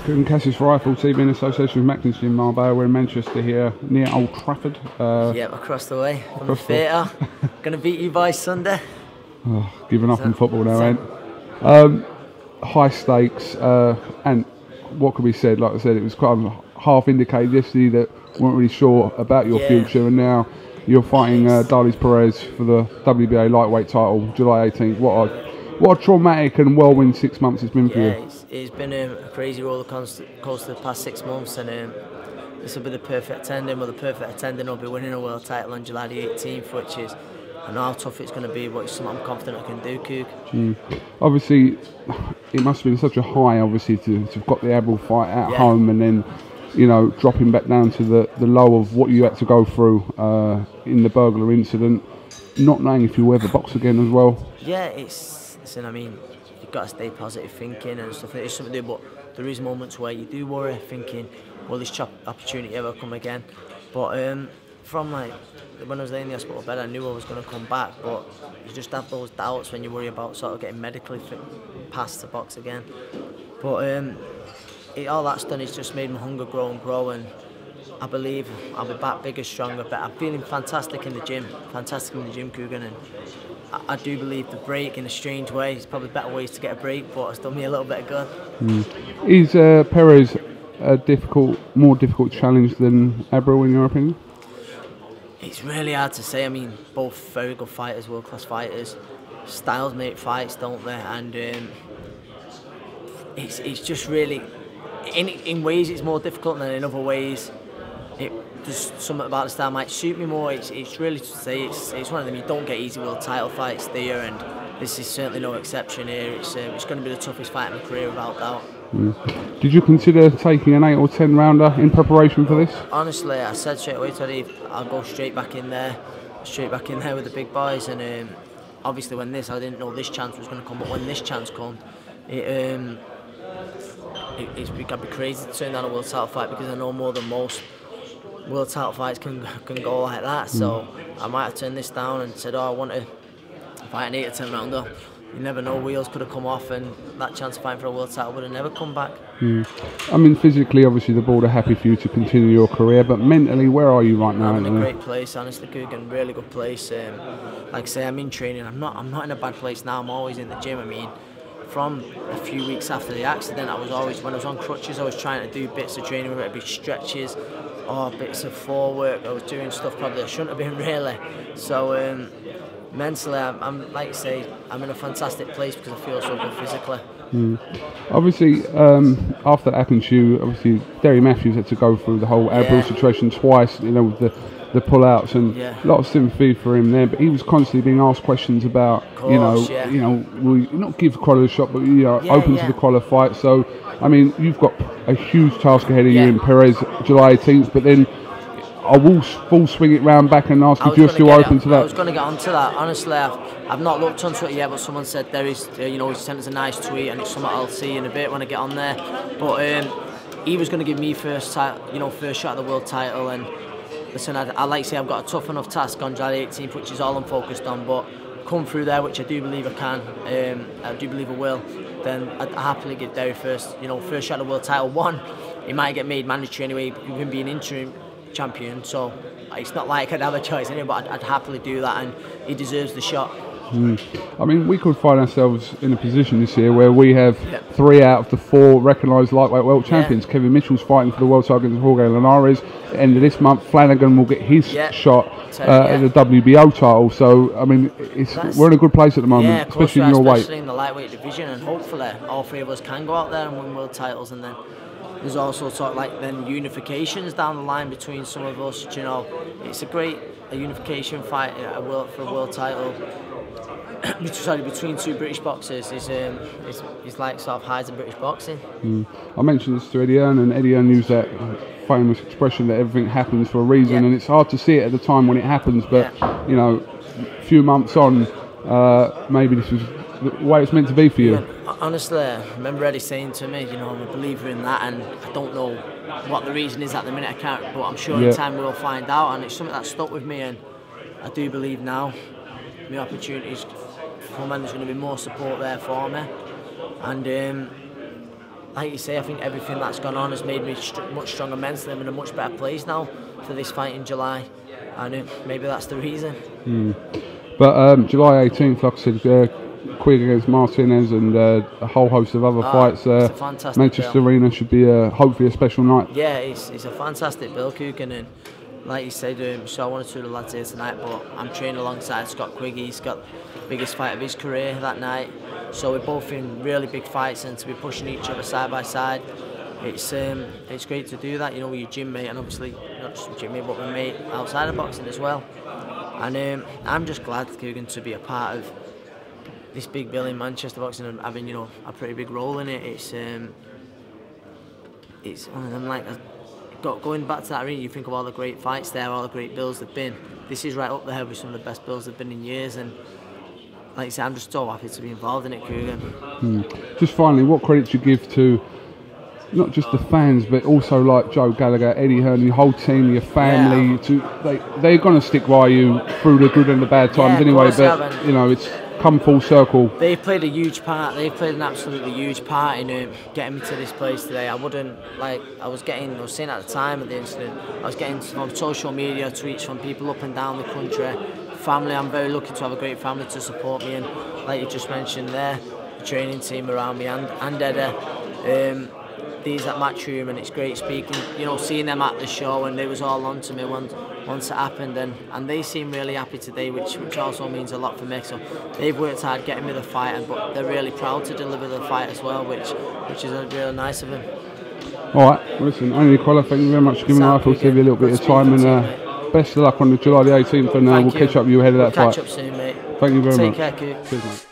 KUGAN Cassius Rifle Team in association with Macklin in Marbella. We're in Manchester here, near Old Trafford. Yep, across the way from the theatre. Gonna beat you by Sunday. Oh, giving up on football now, ain't? High stakes, and what could be said? Like I said, it was quite half indicated yesterday that weren't really sure about your future, and now you're fighting Perez for the WBA lightweight title, July 18th. What a traumatic and whirlwind 6 months it's been for you. It's been a crazy roller coaster the past 6 months, and this will be the perfect ending. Well, the perfect ending will be winning a world title on July the 18th, which is, I know how tough it's going to be, but it's something I'm confident I can do, Coog. Obviously, it must have been such a high, obviously, to have got the Abril fight at home, and then, you know, dropping back down to the low of what you had to go through in the burglar incident, not knowing if you'll ever box again as well. Yeah, listen, I mean, you've got to stay positive thinking and stuff. It's something to do, but there is moments where you do worry, thinking, will this opportunity ever come again? But from like when I was laying in the hospital bed, I knew I was going to come back, but you just have those doubts when you worry about sort of getting medically past the box again. But all that's done is just made my hunger grow and grow, and I believe I'll be back bigger, stronger, better. I'm feeling fantastic in the gym, KUGAN, and I do believe the break, in a strange way, there's probably better ways to get a break, but it's done me a little bit of good. Is Perez a more difficult challenge than Abril, in your opinion? It's really hard to say. I mean, both very good fighters, world-class fighters. Styles make fights, don't they? And it's just really, in ways it's more difficult, and in other ways there's something about the style might suit me more. It's really to say it's one of them. You don't get easy world title fights there, and this is certainly no exception here. It's going to be the toughest fight in my career, without doubt. Did you consider taking an 8 or 10 rounder in preparation for this? Honestly, I said straight away to Eve, I'll go straight back in there with the big boys. And obviously, when I didn't know this chance was going to come, but when this chance came, it's got to be crazy to turn down a world title fight, because I know more than most world title fights can go like that. So I might have turned this down and said, I want to fight an 8 or 10 rounder. You never know, wheels could have come off, and that chance of fighting for a world title would have never come back. I mean, physically, obviously, the board are happy for you to continue your career, but mentally, where are you right now? I'm in a great place, honestly, KUGAN, really good place. Like I say, I'm in training. I'm not in a bad place now. I'm always in the gym. I mean, from a few weeks after the accident, when I was on crutches, I was trying to do bits of training, whether it be stretches or bits of floor work. I was doing stuff probably I shouldn't have been, really. So mentally, I'm like you say, I'm in a fantastic place because I feel so good physically. Obviously, after that happened to you, obviously Derry Matthews had to go through the whole Abril situation twice, you know, with the pull-outs, and a lot of sympathy for him there. But he was constantly being asked questions about, will you not give Crolla a shot, but open to the Crolla fight. So, I mean, you've got a huge task ahead of you in Perez, July 18th, but then I will full swing it round back and ask if you're still open to that. I was going to get onto that. Honestly, I've not looked onto it yet, but someone said there is, he sent us a nice tweet, and it's something I'll see in a bit when I get on there. But he was going to give me first shot at the world title, and listen, I like to say I've got a tough enough task on July 18th, which is all I'm focused on. But come through there, which I do believe I can, I do believe I will, then I'd happily give Derry first shot at the world title. One, he might get made mandatory anyway, with him being interim champion, so it's not like I'd have a choice anyway, but I'd happily do that, and he deserves the shot. I mean, we could find ourselves in a position this year where we have 3 out of the 4 recognised lightweight world champions. Kevin Mitchell's fighting for the world title against Jorge Linares. At the end of this month, Flanagan will get his shot at the WBO title. So, I mean, we're in a good place at the moment, especially in your weight. Especially in the lightweight division, and hopefully all 3 of us can go out there and win world titles. And then there's also sort of like then unifications down the line between some of us. It's a great unification fight for a world title. Between 2 British boxers is like sort of highs in British boxing. I mentioned this to Eddie Earn, and Eddie Earn used that famous expression that everything happens for a reason, and it's hard to see it at the time when it happens, but a few months on, maybe this was the way it's meant to be for you. Honestly, I remember Eddie saying to me, I'm a believer in that, and I don't know what the reason is at the minute, I can't, but I'm sure in time we'll find out, and it's something that stuck with me, and I do believe now the opportunities for men, there's going to be more support there for me, and like you say, I think everything that's gone on has made me much stronger mentally. I'm in a much better place now for this fight in July, and maybe that's the reason. But July 18th, like I said, Quigg against Martinez and a whole host of other fights. Manchester Arena should be hopefully a special night. Yeah, it's a fantastic bill, KUGAN, and like you said, so one or two of the lads here tonight, but I'm training alongside Scott Quigg. He's got the biggest fight of his career that night, so we're both in really big fights, and to be pushing each other side by side, it's great to do that, you know, with your gym mate, and obviously not just gym mate, but my mate outside of boxing as well. And I'm just glad, KUGAN, to be a part of this big bill in Manchester boxing and having, you know, a pretty big role in it. It's one of them, like, going back to that arena, you think of all the great fights there, all the great bills there've been. This is right up there with some of the best bills there've been in years, and like I say, I'm just so happy to be involved in it, KUGAN. Just finally, what credit do you give to not just the fans, but also like Joe Gallagher, Eddie Hearn, your whole team, your family? They're going to stick by you through the good and the bad times anyway, but you know, it's come full circle. They've played a huge part. They've played an absolutely huge part in getting me to this place today. I was saying at the time of the incident, I was getting from social media tweets from people up and down the country. Family, I'm very lucky to have a great family to support me, and like you just mentioned there, the training team around me and Eddie. These at Matchroom, and it's great speaking, you know, seeing them at the show, and they was all on to me once it happened, and they seem really happy today, which also means a lot for me. So they've worked hard getting me the fight, but they're really proud to deliver the fight as well, which is really nice of them. All right, well, listen, Anthony Crolla, thank you very much for giving Michael TV a little bit of time, and best of luck on the July the 18th, and we'll catch up with you ahead of that fight. Catch up soon, mate. Thank you very much. Take care, Q. Cheers, mate.